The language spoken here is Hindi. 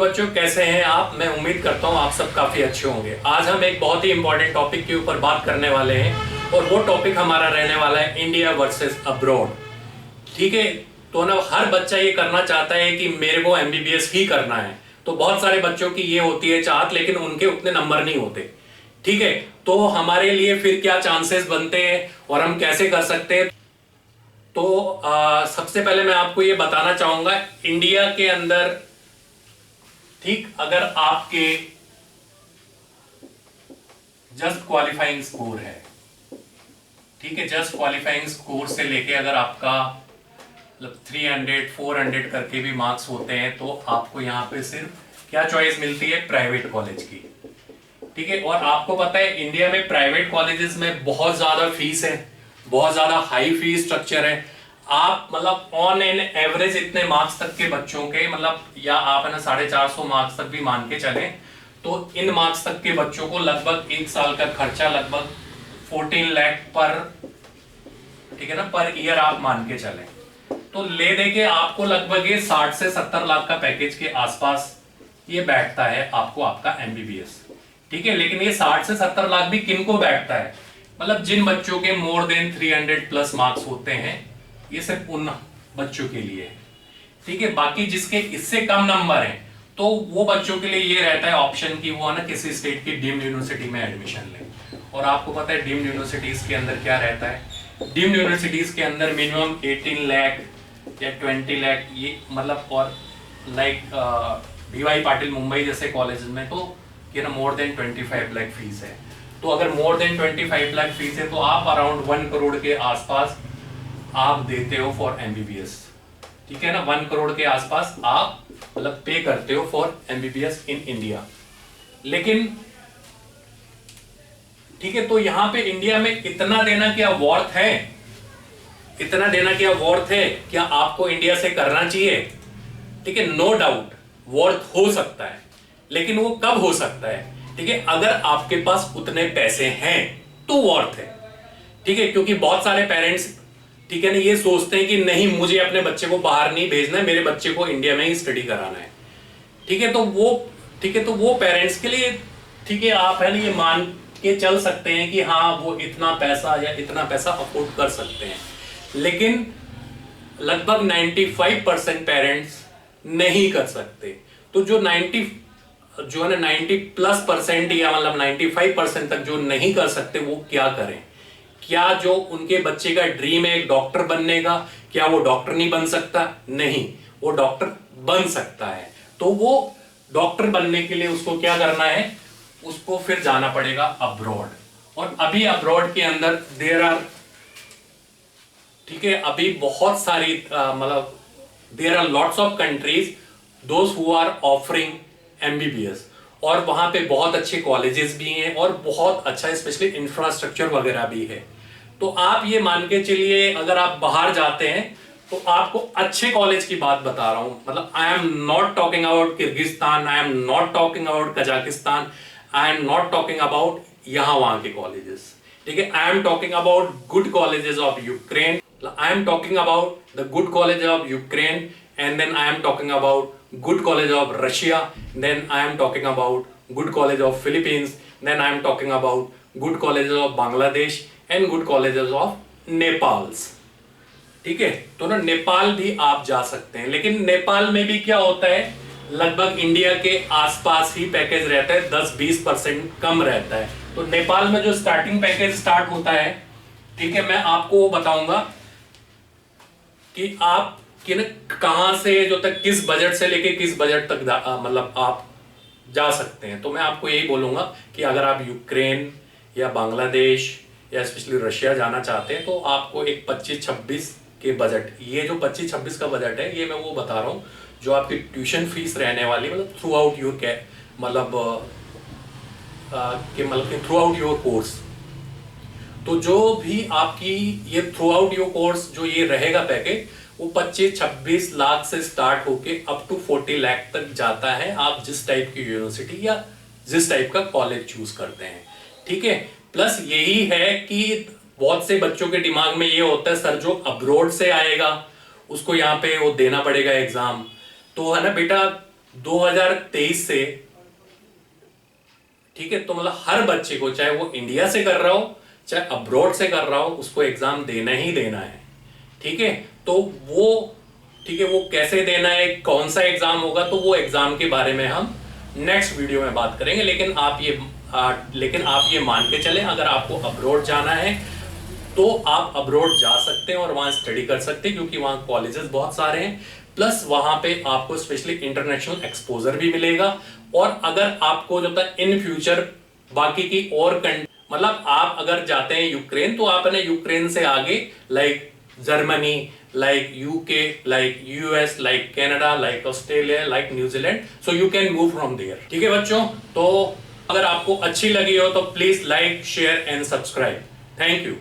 बच्चों, कैसे हैं आप? मैं उम्मीद करता हूं आप सब काफ़ी अच्छे होंगे। आज हम एक बहुत ही इंपॉर्टेंट टॉपिक के ऊपर बात करने वाले हैं और वो टॉपिक हमारा रहने वाला है इंडिया वर्सेस अब्रॉड। ठीक है, तो ना हर बच्चा ये करना चाहता है कि मेरे को एमबीबीएस ही करना है। तो बहुत सारे बच्चों की ये होती है चाहत, लेकिन उनके उतने नंबर नहीं होते। ठीक है, तो हमारे लिए फिर क्या चांसेस बनते हैं और हम कैसे कर सकते हैं? तो सबसे पहले मैं आपको ये बताना चाहूंगा, इंडिया के अंदर ठीक अगर आपके जस्ट क्वालिफाइंग स्कोर है, ठीक है, जस्ट क्वालिफाइंग स्कोर से लेके अगर आपका मतलब 300 400 करके भी मार्क्स होते हैं तो आपको यहाँ पे सिर्फ क्या चॉइस मिलती है? प्राइवेट कॉलेज की। ठीक है, और आपको पता है इंडिया में प्राइवेट कॉलेजेस में बहुत ज्यादा फीस है, बहुत ज्यादा हाई फीस स्ट्रक्चर है। आप मतलब ऑन एन एवरेज इतने मार्क्स तक के बच्चों के मतलब, या आप है ना 450 मार्क्स तक भी मान के चलें तो इन मार्क्स तक के बच्चों को लगभग एक साल का खर्चा लगभग 14 लाख पर, ठीक है ना, पर ईयर आप मान के चलें तो ले दे के आपको लगभग ये 60 से 70 लाख का पैकेज के आसपास ये बैठता है आपको आपका एमबीबीएस। ठीक है, लेकिन ये 60 से 70 लाख भी किन को बैठता है? मतलब जिन बच्चों के मोर देन 300 प्लस मार्क्स होते हैं, ये सिर्फ उन बच्चों के लिए है। ठीक है, बाकी जिसके इससे कम नंबर हैं तो वो बच्चों के लिए ये रहता है ऑप्शन कि वो है ना किसी स्टेट की डीम्ड यूनिवर्सिटी में एडमिशन लें। और आपको पता है डीम्ड यूनिवर्सिटीज के अंदर क्या रहता है? डीम्ड यूनिवर्सिटीज के अंदर मिनिमम 18 लाख या 20 लाख ये मतलब, और लाइक बीवाई पाटिल मुंबई जैसे कॉलेज में तो ये ना मोर देन 25 लाख फीस है। तो अगर मोर देन 25 लाख फीस है तो आप अराउंड 1 करोड़ के आसपास आप देते हो फॉर एमबीबीएस। ठीक है ना, 1 करोड़ के आसपास आप मतलब पे करते हो फॉर एमबीबीएस इन इंडिया। लेकिन ठीक है, तो यहां पे इंडिया में इतना देना क्या वर्थ है? इतना देना क्या वर्थ है? क्या आपको इंडिया से करना चाहिए? ठीक है, नो डाउट वर्थ हो सकता है, लेकिन वो कब हो सकता है? ठीक है, अगर आपके पास उतने पैसे हैं तो वर्थ है। ठीक है, क्योंकि बहुत सारे पेरेंट्स, ठीक है ना, ये सोचते हैं कि नहीं मुझे अपने बच्चे को बाहर नहीं भेजना है, मेरे बच्चे को इंडिया में ही स्टडी कराना है। ठीक है, तो वो पेरेंट्स के लिए ठीक है, आप है ना ये मान के चल सकते हैं कि हाँ वो इतना पैसा या इतना पैसा अफोर्ड कर सकते हैं, लेकिन लगभग 95% पेरेंट्स नहीं कर सकते। तो जो है ना 90+% या मतलब 95% तक जो नहीं कर सकते वो क्या करें? क्या जो उनके बच्चे का ड्रीम है एक डॉक्टर बनने का, क्या वो डॉक्टर नहीं बन सकता? नहीं, वो डॉक्टर बन सकता है। तो वो डॉक्टर बनने के लिए उसको क्या करना है? उसको फिर जाना पड़ेगा अब्रॉड। और अभी अब्रॉड के अंदर देयर आर, ठीक है, अभी बहुत सारी मतलब there are lots of countries those who are offering MBBS, और वहां पे बहुत अच्छे कॉलेजेस भी हैं और बहुत अच्छा स्पेशली इंफ्रास्ट्रक्चर वगैरह भी है। तो आप ये मान के चलिए अगर आप बाहर जाते हैं तो आपको अच्छे कॉलेज की बात बता रहा हूं, मतलब I am not talking about Kyrgyzstan, I am not talking about Kazakhstan, I am not talking about यहां वहां के कॉलेजेस। ठीक है, I am talking about good colleges of Ukraine, I am talking about the good college of Ukraine, and then I am talking about good college of Russia, then I am talking about good college of Philippines, then I am talking about good colleges of Bangladesh and good colleges of Nepals। ठीक है, तो ना नेपाल भी आप जा सकते हैं, लेकिन नेपाल में भी क्या होता है, लगभग इंडिया के आसपास ही पैकेज रहता है, 10-20% कम रहता है। तो नेपाल में जो स्टार्टिंग पैकेज स्टार्ट होता है, ठीक है, मैं आपको बताऊंगा कि आप कि ना कहां से जो तक किस बजट से लेके किस बजट तक मतलब आप जा सकते हैं। तो मैं आपको यही बोलूंगा कि अगर आप यूक्रेन या बांग्लादेश या स्पेशली रशिया जाना चाहते हैं तो आपको एक 25-26 के बजट, ये जो 25-26 का बजट है ये मैं वो बता रहा हूँ जो आपकी ट्यूशन फीस रहने वाली मतलब through out your through out your course. तो जो भी आपकी ये थ्रू आउट योर कोर्स जो ये रहेगा पैकेज, वो 25-26 लाख से स्टार्ट होके अप टू 40 लाख तक जाता है, आप जिस टाइप की यूनिवर्सिटी या जिस टाइप का कॉलेज चूज करते हैं। ठीक है, प्लस यही है कि बहुत से बच्चों के दिमाग में ये होता है सर जो अब्रॉड से आएगा उसको यहाँ पे वो देना पड़ेगा एग्जाम। तो है ना बेटा, 2023 से, ठीक है। तो मतलब हर बच्चे को, चाहे वो इंडिया से कर रहा हो चाहे अब्रॉड से कर रहा हो, उसको एग्जाम देना ही देना है, ठीक है। तो वो, ठीक है, वो कैसे देना है, कौन सा एग्जाम होगा, तो वो एग्जाम के बारे में हम नेक्स्ट वीडियो में बात करेंगे। लेकिन आप ये मान के चलें, अगर आपको अब्रॉड जाना है तो आप अब्रॉड जा सकते हैं और वहां स्टडी कर सकते हैं, क्योंकि वहां कॉलेजेस बहुत सारे हैं, प्लस वहां पे आपको स्पेशली इंटरनेशनल एक्सपोजर भी मिलेगा। और अगर आपको जब तक इन फ्यूचर बाकी की और मतलब आप अगर जाते हैं यूक्रेन, तो आपने यूक्रेन से आगे like Germany, like UK, like US, like Canada, like Australia, like New Zealand, so you can move from there, ठीक है बच्चों। तो अगर आपको अच्छी लगी हो तो please like, share and subscribe. Thank you.